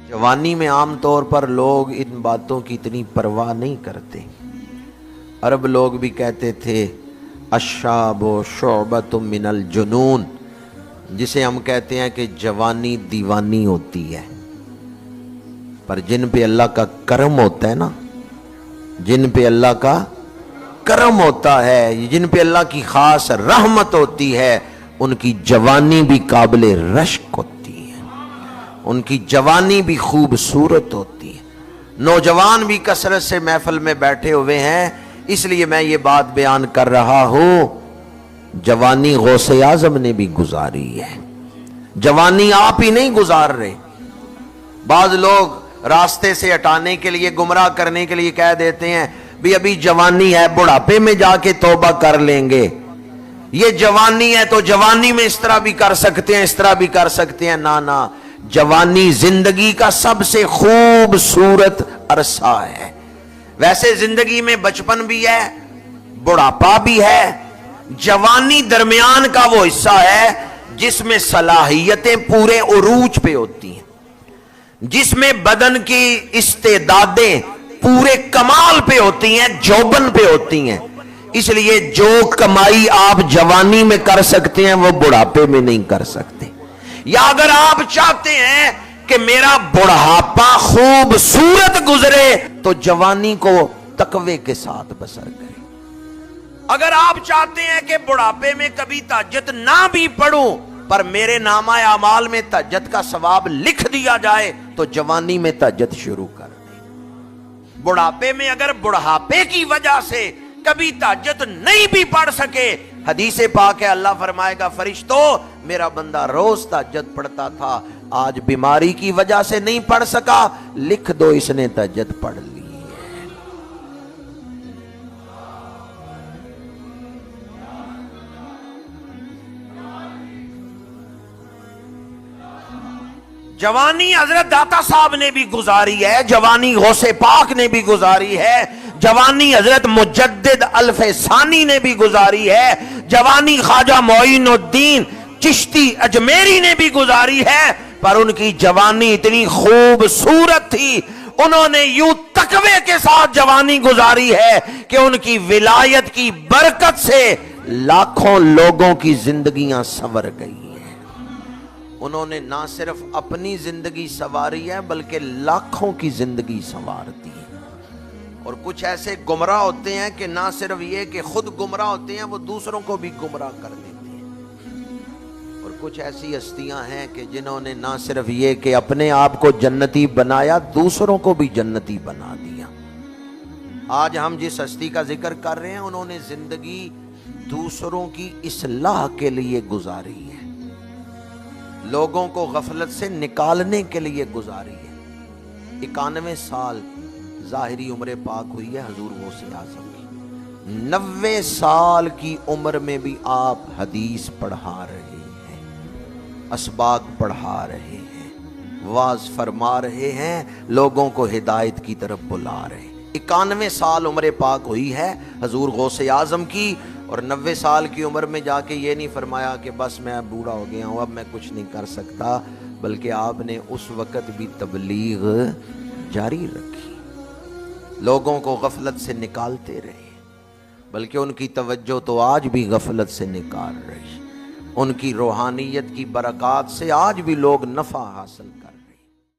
जवानी में आमतौर पर लोग इन बातों की इतनी परवाह नहीं करते। अरब लोग भी कहते थे अशाबो शोबतुम मिनल जुनून, जिसे हम कहते हैं कि जवानी दीवानी होती है। पर जिन पे अल्लाह का करम होता है ना, जिन पे अल्लाह का करम होता है, जिन पे अल्लाह की खास रहमत होती है, उनकी जवानी भी काबिले रश्क होती है, उनकी जवानी भी खूबसूरत होती है। नौजवान भी कसरत से महफिल में बैठे हुए हैं, इसलिए मैं ये बात बयान कर रहा हूं। जवानी गौसे आजम ने भी गुजारी है, जवानी आप ही नहीं गुजार रहे। बाज लोग रास्ते से हटाने के लिए, गुमराह करने के लिए कह देते हैं भी अभी जवानी है, बुढ़ापे में जाके तौबा कर लेंगे। ये जवानी है तो जवानी में इस तरह भी कर सकते हैं, इस तरह भी कर सकते हैं। ना ना, जवानी जिंदगी का सबसे खूबसूरत अरसा है। वैसे जिंदगी में बचपन भी है, बुढ़ापा भी है। जवानी दरमियान का वो हिस्सा है जिसमें सलाहियतें पूरे उरूज पे होती हैं, जिसमें बदन की इस्तेदादें पूरे कमाल पे होती हैं, जौबन पे होती हैं। इसलिए जो कमाई आप जवानी में कर सकते हैं वो बुढ़ापे में नहीं कर सकते। या अगर आप चाहते हैं कि मेरा बुढ़ापा खूबसूरत गुजरे तो जवानी को तकवे के साथ बसर करें। अगर आप चाहते हैं कि बुढ़ापे में कभी तहज्जुद ना भी पढ़ूं पर मेरे नामा अमाल में तहज्जुद का सवाब लिख दिया जाए तो जवानी में तहज्जुद शुरू कर दें। बुढ़ापे में अगर बुढ़ापे की वजह से कभी तहज्जुद नहीं भी पढ़ सके, हदीस पाक है, अल्लाह फरमाएगा फरिश्तों मेरा बंदा रोज तहज्जुद पढ़ता था, आज बीमारी की वजह से नहीं पढ़ सका, लिख दो इसने तहज्जुद पढ़ ली है। जवानी हजरत दाता साहब ने भी गुजारी है, जवानी गौसे पाक ने भी गुजारी है, जवानी हजरत मुजद्दिद अल्फे सानी ने भी गुजारी है, जवानी ख्वाजा मोइनुद्दीन चिश्ती अजमेरी ने भी गुजारी है। पर उनकी जवानी इतनी खूबसूरत थी, उन्होंने यूं तकवे के साथ जवानी गुजारी है कि उनकी विलायत की बरकत से लाखों लोगों की जिंदगियां संवर गई हैं। उन्होंने ना सिर्फ अपनी जिंदगी संवारी है बल्कि लाखों की जिंदगी संवार दी है। और कुछ ऐसे गुमराह होते हैं कि ना सिर्फ ये कि खुद गुमराह होते हैं, वो दूसरों को भी गुमराह कर देते हैं। और कुछ ऐसी हस्तियां हैं कि जिन्होंने ना सिर्फ ये कि अपने आप को जन्नती बनाया, दूसरों को भी जन्नती बना दिया। आज हम जिस हस्ती का जिक्र कर रहे हैं, उन्होंने जिंदगी दूसरों की इस्लाह के लिए गुजारी है, लोगों को गफलत से निकालने के लिए गुजारी है। 91 साल जाहिरी उम्र पाक हुई है हजूर गौसे आज़म की। 90 साल की उम्र में भी आप हदीस पढ़ा रहे हैं, असबाक पढ़ा रहे हैं, वाज फरमा रहे हैं, लोगों को हिदायत की तरफ बुला रहे हैं। 91 साल उम्र पाक हुई है हजूर गौसे आज़म की, और 90 साल की उम्र में जाके ये नहीं फरमाया कि बस मैं बूढ़ा हो गया हूँ, अब मैं कुछ नहीं कर सकता, बल्कि आपने उस वक़्त भी तबलीग जारी रखी, लोगों को गफलत से निकालते रहे, बल्कि उनकी तवज्जो तो आज भी गफलत से निकाल रही। उनकी रूहानियत की बरक़ात से आज भी लोग नफ़ा हासिल कर